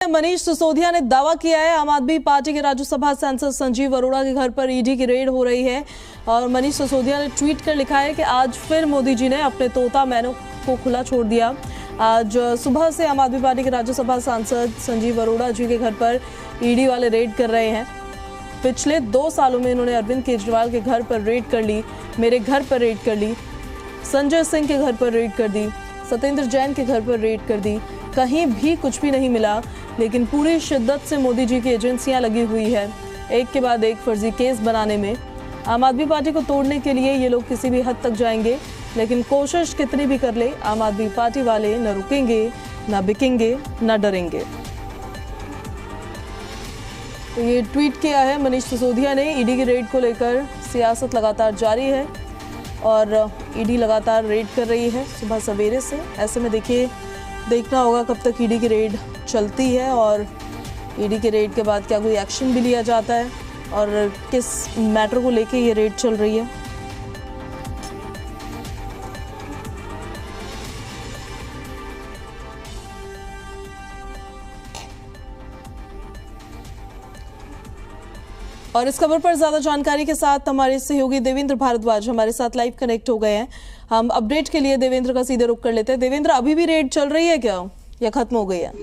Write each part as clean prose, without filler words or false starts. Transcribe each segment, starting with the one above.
मनीष सिसोदिया ने दावा किया है आम आदमी पार्टी के राज्यसभा सांसद संजीव अरोड़ा के घर पर ईडी की रेड हो रही है। और मनीष सिसोदिया ने ट्वीट कर लिखा है कि आज फिर मोदी जी ने अपने तोता मैनों को खुला छोड़ दिया। आज सुबह से आम आदमी पार्टी के राज्यसभा सांसद संजीव अरोड़ा जी के घर पर ईडी वाले रेड कर रहे हैं। पिछले 2 सालों में इन्होंने अरविंद केजरीवाल के घर पर रेड कर ली, मेरे घर पर रेड कर ली, संजय सिंह के घर पर रेड कर दी, सत्येंद्र जैन के घर पर रेड कर दी। कहीं भी कुछ भी नहीं मिला, लेकिन पूरी शिद्दत से मोदी जी की एजेंसियां लगी हुई है एक के बाद एक फर्जी केस बनाने में। आम आदमी पार्टी को तोड़ने के लिए ये लोग किसी भी हद तक जाएंगे, लेकिन कोशिश कितनी भी कर ले आम आदमी पार्टी वाले न रुकेंगे, न बिकेंगे, न डरेंगे। तो ये ट्वीट किया है मनीष सिसोदिया ने। ईडी की रेड को लेकर सियासत लगातार जारी है और ईडी लगातार रेड कर रही है सुबह सवेरे से। ऐसे में देखिए, देखना होगा कब तक ईडी की रेड चलती है और ईडी के रेड के बाद क्या कोई एक्शन भी लिया जाता है और किस मैटर को लेके ये रेड चल रही है। और इस खबर पर ज्यादा जानकारी के साथ हमारे सहयोगी देवेंद्र भारद्वाज हमारे साथ लाइव कनेक्ट हो गए हैं। हम अपडेट के लिए देवेंद्र का सीधे रुख कर लेते हैं। देवेंद्र, अभी भी रेड चल रही है क्या या खत्म हो गई है?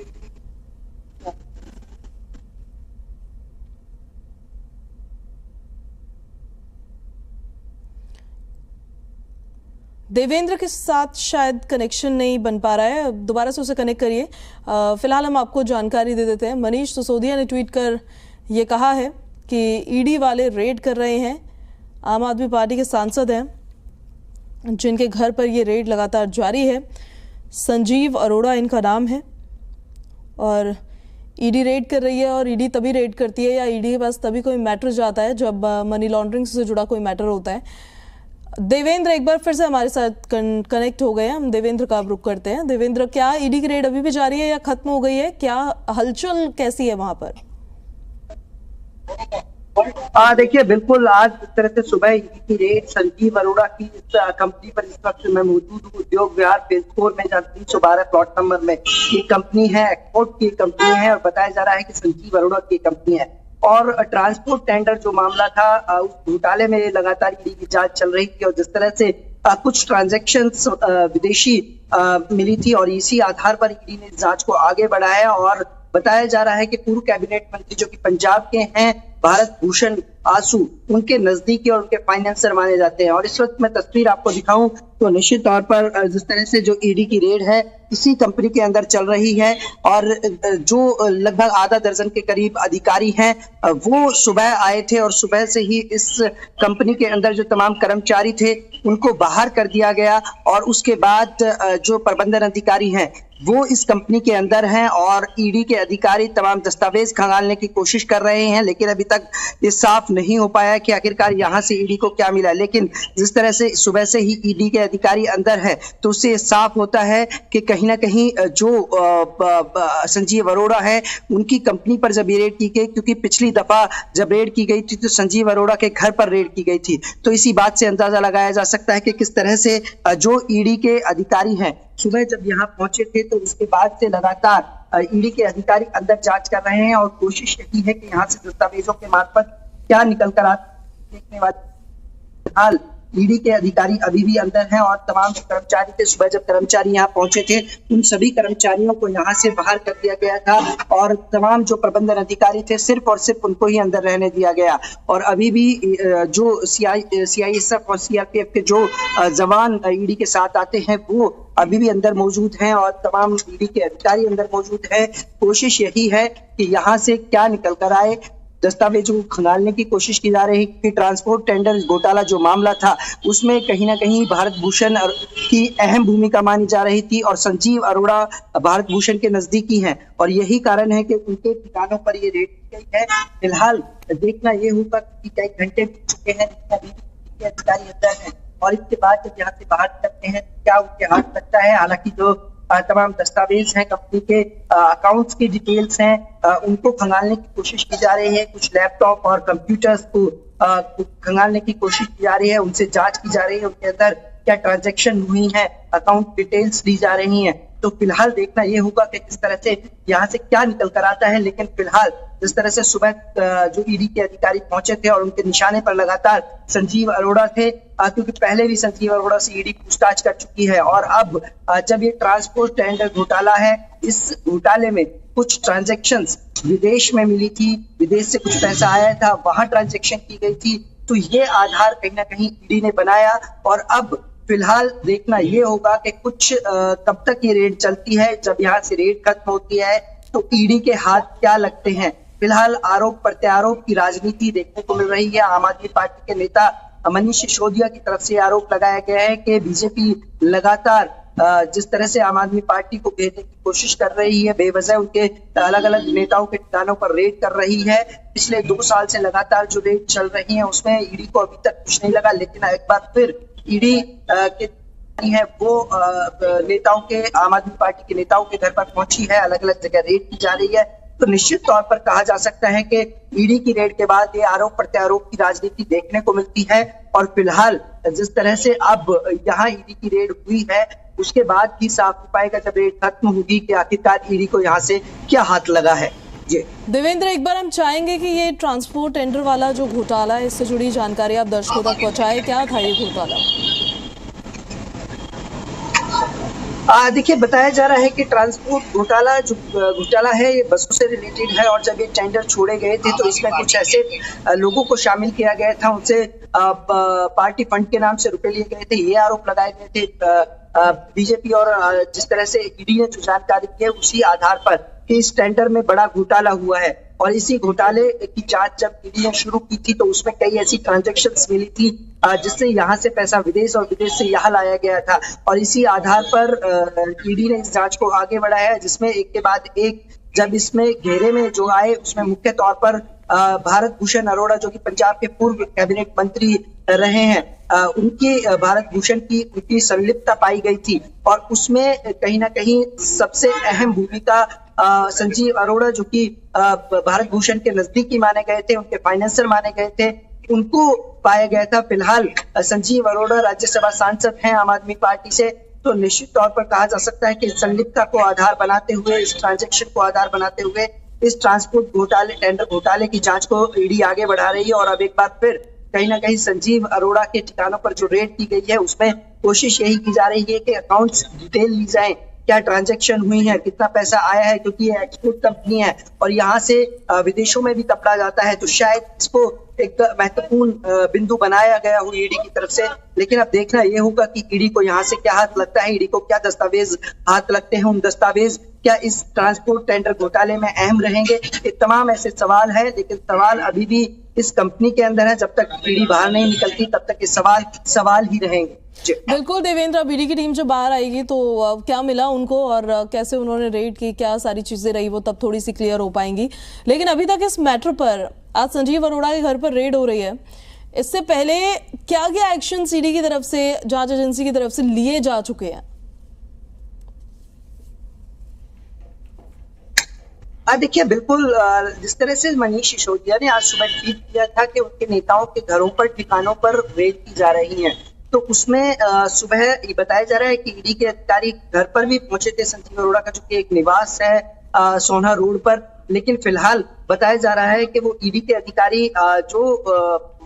देवेंद्र के साथ शायद कनेक्शन नहीं बन पा रहा है, दोबारा से उसे कनेक्ट करिए। फिलहाल हम आपको जानकारी दे देते हैं। मनीष सिसोदिया ने ट्वीट कर ये कहा है कि ईडी वाले रेड कर रहे हैं। आम आदमी पार्टी के सांसद हैं जिनके घर पर ये रेड लगातार जारी है। संजीव अरोड़ा इनका नाम है और ईडी रेड कर रही है। और ईडी तभी रेड करती है या ईडी के पास तभी कोई मैटर जाता है जब मनी लॉन्ड्रिंग से जुड़ा कोई मैटर होता है। देवेंद्र एक बार फिर से हमारे साथ कनेक्ट हो गए हैं। हम देवेंद्र का रुख करते हैं। देवेंद्र, क्या ईडी की रेड अभी भी जारी है या खत्म हो गई है? क्या हलचल कैसी है वहां पर? देखिए, बिल्कुल आज इस तरह से सुबह ईडी की रेड संजीव अरोड़ा की इस कंपनी पर इस वक्त मैं मौजूद हूँ। उद्योग विहार फेज 4 में 312 प्लॉट नंबर में ये कंपनी है, एक्सपोर्ट की कंपनी है और बताया जा रहा है कि संजीव अरोड़ा की कंपनी है। और ट्रांसपोर्ट टेंडर जो मामला था, उस घोटाले में लगातार ईडी की जांच चल रही थी और जिस तरह से कुछ ट्रांजैक्शंस विदेशी मिली थी और इसी आधार पर ईडी ने जांच को आगे बढ़ाया। और बताया जा रहा है कि पूर्व कैबिनेट मंत्री जो कि पंजाब के हैं, भारत भूषण आसू, उनके नजदीकी और उनके फाइनेंसर माने जाते हैं। और इस वक्त मैं तस्वीर आपको दिखाऊं तो निश्चित तौर पर जिस तरह से जो ईडी की रेड है इसी कंपनी के अंदर चल रही है और जो लगभग आधा दर्जन के करीब अधिकारी हैं वो सुबह आए थे और सुबह से ही इस कंपनी के अंदर जो तमाम कर्मचारी थे उनको बाहर कर दिया गया। और उसके बाद जो प्रबंधन अधिकारी हैं वो इस कंपनी के अंदर हैं और ईडी के अधिकारी तमाम दस्तावेज खंगालने की कोशिश कर रहे हैं, लेकिन अभी तक ये साफ नहीं हो पाया कि आखिरकार यहाँ से ईडी को क्या मिला। लेकिन जिस तरह से सुबह से ही ईडी के अधिकारी अंदर है तो उससे साफ होता है कि कहीं ना कहीं जो संजीव अरोड़ा है उनकी कंपनी पर जब ये रेड की गई, क्योंकि पिछली दफा जब रेड की गई थी तो संजीव अरोड़ा के घर पर रेड की गई थी, तो इसी बात से अंदाजा लगाया जा सकता है कि किस तरह से जो ईडी के अधिकारी हैं सुबह जब यहाँ पहुंचे थे तो उसके बाद से लगातार ईडी के अधिकारी अंदर जांच कर रहे हैं और कोशिश यही है कि यहाँ से दस्तावेजों के मार्फत क्या निकल कर देखने वाले। हाल ईडी के अधिकारी अभी भी अंदर हैं और तमाम जो कर्मचारी थे, सुबह जब कर्मचारी यहाँ पहुंचे थे उन सभी कर्मचारियों को यहाँ से बाहर कर दिया गया था और तमाम जो प्रबंधन अधिकारी थे सिर्फ और सिर्फ उनको ही अंदर रहने दिया गया। और अभी भी जो सीआईएसएफ और सीआरपीएफ के जो जवान ईडी के साथ आते हैं वो अभी भी अंदर मौजूद हैं और तमाम ईडी के अधिकारी अंदर मौजूद हैं। कोशिश यही है कि यहाँ से क्या निकल कर आए। दस्तावेजों को खंगालने की कोशिश की जा रही है कि ट्रांसपोर्ट टेंडर घोटाला जो मामला था उसमें कहीं ना कहीं भारत भूषण की अहम भूमिका मानी जा रही थी और संजीव अरोड़ा भारत भूषण के नजदीकी हैं और यही कारण है कि उनके ठिकानों पर ये रेड की गई है। फिलहाल देखना ये होगा कि कई घंटे बीत चुके हैं, अधिकारी अंदर हैं और इसके बाद जब यहाँ से बाहर निकलते हैं क्या उनके हाथ लगता है। हालांकि जो तमाम दस्तावेज हैं, कंपनी के अकाउंट्स की डिटेल्स हैं, उनको खंगालने की कोशिश की जा रही है। कुछ लैपटॉप और कंप्यूटर्स को खंगालने की कोशिश की जा रही है, उनसे जांच की जा रही है, उनके अंदर क्या ट्रांजैक्शन हुई है, अकाउंट डिटेल्स ली जा रही हैं। तो फिलहाल देखना ये होगा कि किस तरह से यहाँ से क्या निकल कर आता है। लेकिन फिलहाल जिस तरह से सुबह जो ईडी के अधिकारी पहुंचे थे और उनके निशाने पर लगातार संजीव अरोड़ा थे, क्योंकि पहले भी संजीव अरोड़ा से ईडी पूछताछ कर चुकी है। और अब जब ये ट्रांसपोर्ट टेंडर घोटाला है, इस घोटाले में कुछ ट्रांजैक्शंस विदेश में मिली थी, विदेश से कुछ पैसा आया था, वहां ट्रांजैक्शन की गई थी, तो ये आधार कहीं ना कहीं ईडी ने बनाया। और अब फिलहाल देखना ये होगा कि कुछ कब तक ये रेड चलती है। जब यहाँ से रेड खत्म होती है तो ईडी के हाथ क्या लगते हैं। फिलहाल आरोप प्रत्यारोप की राजनीति देखने को मिल रही है। आम आदमी पार्टी के नेता मनीष सिसोदिया की तरफ से आरोप लगाया गया है कि बीजेपी लगातार जिस तरह से आम आदमी पार्टी को घेरने की कोशिश कर रही है, बेवजह उनके अलग अलग नेताओं के ठिकानों पर रेड कर रही है। पिछले 2 साल से लगातार जो रेड चल रही है उसमें ईडी को अभी तक कुछ नहीं लगा, लेकिन एक बार फिर ईडी के है वो नेताओं के, आम आदमी पार्टी के नेताओं के घर पर पहुंची है, अलग अलग जगह रेड की जा रही है। तो निश्चित तौर पर कहा जा सकता है कि ईडी की रेड के बाद ये आरोप प्रत्यारोप की राजनीति देखने को मिलती है। और फिलहाल जिस तरह से अब यहाँ ईडी की रेड हुई है, उसके बाद ही साफ हो पाएगा जब रेड खत्म होगी कि आखिरकार ईडी को यहाँ से क्या हाथ लगा है। जी देवेंद्र, एक बार हम चाहेंगे कि ये ट्रांसपोर्ट टेंडर वाला जो घोटाला है, इससे जुड़ी जानकारी आप दर्शकों तक पहुंचाएं। क्या था ये घोटाला? देखिए, बताया जा रहा है कि ट्रांसपोर्ट घोटाला जो घोटाला है ये बसों से रिलेटेड है। और जब ये टेंडर छोड़े गए थे तो इसमें कुछ ऐसे लोगों को शामिल किया गया था, उनसे पार्टी फंड के नाम से रुपए लिए गए थे, ये आरोप लगाए गए थे बीजेपी। और जिस तरह से ईडी ने जो जानकारी दी है उसी आधार पर कि इस टेंडर में बड़ा घोटाला हुआ है। और इसी घोटाले की जांच जब ईडी ने शुरू की थी तो उसमें कई ऐसी ट्रांजैक्शंस मिली थी जिससे यहाँ से पैसा विदेश और विदेश से यहाँ लाया गया था। और इसी आधार पर ईडी ने इस जांच को आगे बढ़ाया है, जिसमें एक के बाद एक जब इसमें घेरे में जो आए उसमें मुख्य तौर पर भारत भूषण अरोड़ा, जो कि पंजाब के पूर्व कैबिनेट मंत्री रहे हैं, उनकी भारत भूषण की उनकी संलिप्तता पाई गई थी। और उसमें कहीं ना कहीं सबसे अहम भूमिका संजीव अरोड़ा, जो कि भारत भूषण के नजदीकी माने गए थे, उनके फाइनेंसर माने गए थे, उनको पाया गया था। फिलहाल संजीव अरोड़ा राज्यसभा सांसद हैं आम आदमी पार्टी से, तो निश्चित तौर पर कहा जा सकता है कि संलिप्तता को आधार बनाते हुए, इस ट्रांजैक्शन को आधार बनाते हुए इस ट्रांसपोर्ट घोटाले, टेंडर घोटाले की जांच को ईडी आगे बढ़ा रही है। और अब एक बार फिर कहीं ना कहीं संजीव अरोड़ा के ठिकानों पर जो रेड की गई है उसमें कोशिश यही की जा रही है कि अकाउंट्स डिटेल ली जाए, क्या ट्रांजैक्शन हुई है, कितना पैसा आया है, क्योंकि ये एक्सपोर्ट कंपनी है और यहाँ से विदेशों में भी कपड़ा जाता है। तो शायद इसको एक महत्वपूर्ण बिंदु बनाया गया हो ईडी की तरफ से। लेकिन अब देखना ये होगा कि ईडी को यहाँ से क्या हाथ लगता है, ईडी को क्या दस्तावेज हाथ लगते हैं, उन दस्तावेज क्या इस ट्रांसपोर्ट टेंडर घोटाले में अहम रहेंगे। ये तमाम ऐसे सवाल है, लेकिन सवाल अभी भी इस कंपनी के अंदर है। जब तक ईडी बाहर नहीं निकलती तब तक ये सवाल ही रहेंगे। बिल्कुल देवेंद्र, अब ईडी की टीम जब बाहर आएगी तो क्या मिला उनको और कैसे उन्होंने रेड की, क्या सारी चीजें रही, वो तब थोड़ी सी क्लियर हो पाएंगी। लेकिन अभी तक इस मैटर पर, आज संजीव अरोड़ा के घर पर रेड हो रही है, इससे पहले क्या क्या एक्शन ईडी की तरफ से, जांच एजेंसी की तरफ से लिए जा चुके हैं? देखिए, बिल्कुल जिस तरह से मनीष सिसोदिया ने आज सुबह ट्वीट किया था कि उनके नेताओं के घरों पर, ठिकानों पर रेड की जा रही है, तो उसमें सुबह ये बताया जा रहा है कि ईडी के अधिकारी घर पर भी पहुंचे थे संजीव अरोड़ा का, जो कि एक निवास है सोना रोड पर। लेकिन फिलहाल बताया जा रहा है कि वो ईडी के अधिकारी जो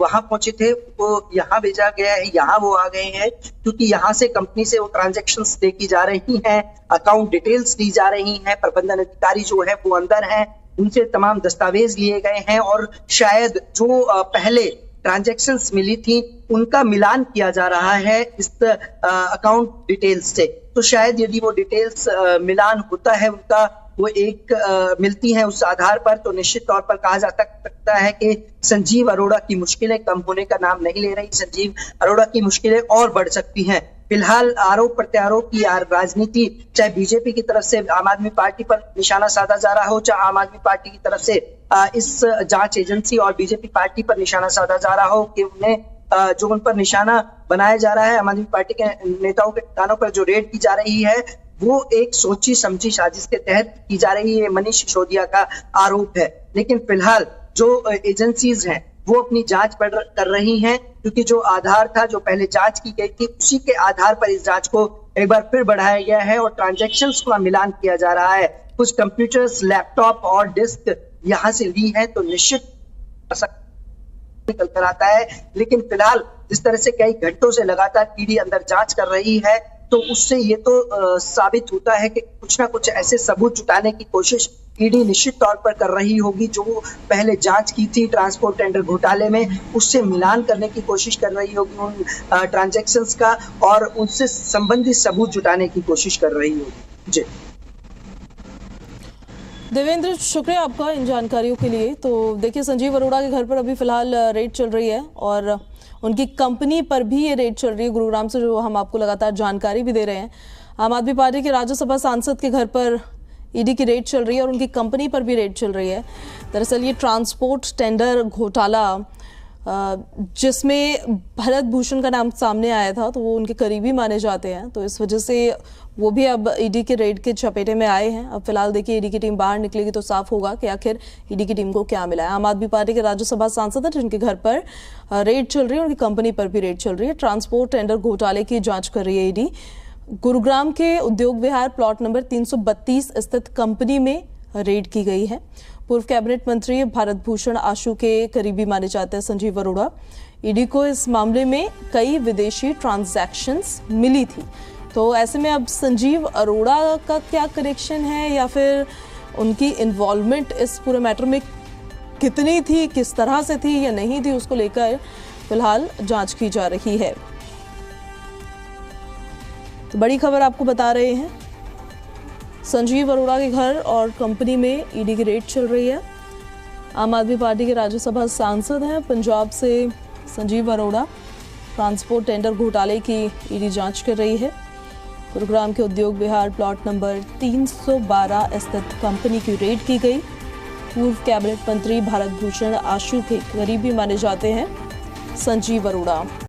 वहां पहुंचे थे वो यहाँ भेजा गया है, यहाँ वो आ गए हैं, क्योंकि यहाँ से कंपनी से वो ट्रांजैक्शंस देखी जा रही हैं, अकाउंट डिटेल्स ली जा रही हैं, प्रबंधन अधिकारी जो है वो अंदर हैं, उनसे तमाम दस्तावेज लिए गए हैं और शायद जो पहले ट्रांजैक्शंस मिली थी उनका मिलान किया जा रहा है इस अकाउंट डिटेल्स से। तो शायद यदि वो डिटेल्स मिलान होता है उनका, वो एक मिलती है उस आधार पर, तो निश्चित तौर पर कहा जा सकता है कि संजीव अरोड़ा की मुश्किलें कम होने का नाम नहीं ले रही, संजीव अरोड़ा की मुश्किलें और बढ़ सकती हैं। फिलहाल आरोप प्रत्यारोप की राजनीति, चाहे बीजेपी की तरफ से आम आदमी पार्टी पर निशाना साधा जा रहा हो, चाहे आम आदमी पार्टी की तरफ से इस जांच एजेंसी और बीजेपी पार्टी पर निशाना साधा जा रहा हो कि उन्हें जो उन पर निशाना बनाया जा रहा है, आम आदमी पार्टी के नेताओं के ठिकानों पर जो रेड की जा रही है वो एक सोची समझी साजिश के तहत की जा रही है, मनीष सिसोदिया का आरोप है। लेकिन फिलहाल जो एजेंसीज हैं वो अपनी जांच कर रही हैं, क्योंकि जो आधार था, जो पहले जांच की गई थी, उसी के आधार पर इस जांच को एक बार फिर बढ़ाया गया है और ट्रांजैक्शंस का मिलान किया जा रहा है। कुछ कंप्यूटर्स, लैपटॉप और डिस्क यहाँ से ली है तो निश्चित निकल कर आता है, लेकिन फिलहाल जिस तरह से कई घंटों से लगातार ईडी अंदर जांच कर रही है तो उससे ये तो साबित होता है कि कुछ ना कुछ ऐसे सबूत जुटाने की कोशिश ईडी निश्चित तौर पर कर रही होगी। जो पहले जांच की थी ट्रांसपोर्ट टेंडर घोटाले में, उससे मिलान करने की कोशिश कर रही होगी उन ट्रांजैक्शंस का और उनसे संबंधित सबूत जुटाने की कोशिश कर रही होगी। जी देवेंद्र, शुक्रिया आपका इन जानकारियों के लिए। तो देखिए, संजीव अरोड़ा के घर पर अभी फिलहाल रेड चल रही है और उनकी कंपनी पर भी ये रेड चल रही है गुरुग्राम से, जो हम आपको लगातार जानकारी भी दे रहे हैं। आम आदमी पार्टी के राज्यसभा सांसद के घर पर ईडी की रेड चल रही है और उनकी कंपनी पर भी रेड चल रही है। दरअसल ये ट्रांसपोर्ट टेंडर घोटाला जिसमें भरत भूषण का नाम सामने आया था, तो वो उनके करीबी माने जाते हैं, तो इस वजह से वो भी अब ईडी के रेड के चपेटे में आए हैं। अब फिलहाल देखिए, ईडी की टीम बाहर निकलेगी तो साफ होगा कि आखिर ईडी की टीम को क्या मिला है। आम आदमी पार्टी के राज्यसभा सांसद है जिनके घर पर रेड चल रही है, उनकी कंपनी पर भी रेड चल रही है। ट्रांसपोर्ट टेंडर घोटाले की जांच कर रही है ईडी। गुरुग्राम के उद्योग विहार प्लॉट नंबर 332 स्थित कंपनी में रेड की गई है। पूर्व कैबिनेट मंत्री भारत भूषण आशु के करीबी माने जाते हैं संजीव अरोड़ा। ईडी को इस मामले में कई विदेशी ट्रांजैक्शंस मिली थी, तो ऐसे में अब संजीव अरोड़ा का क्या कनेक्शन है या फिर उनकी इन्वॉल्वमेंट इस पूरे मैटर में कितनी थी, किस तरह से थी या नहीं थी, उसको लेकर फिलहाल जांच की जा रही है। तो बड़ी खबर आपको बता रहे हैं, संजीव अरोड़ा के घर और कंपनी में ईडी की रेड चल रही है। आम आदमी पार्टी के राज्यसभा सांसद हैं पंजाब से संजीव अरोड़ा। ट्रांसपोर्ट टेंडर घोटाले की ईडी जांच कर रही है। गुरुग्राम के उद्योग विहार प्लॉट नंबर 312 स्थित कंपनी की रेड की गई। पूर्व कैबिनेट मंत्री भारत भूषण आशु के करीबी माने जाते हैं संजीव अरोड़ा।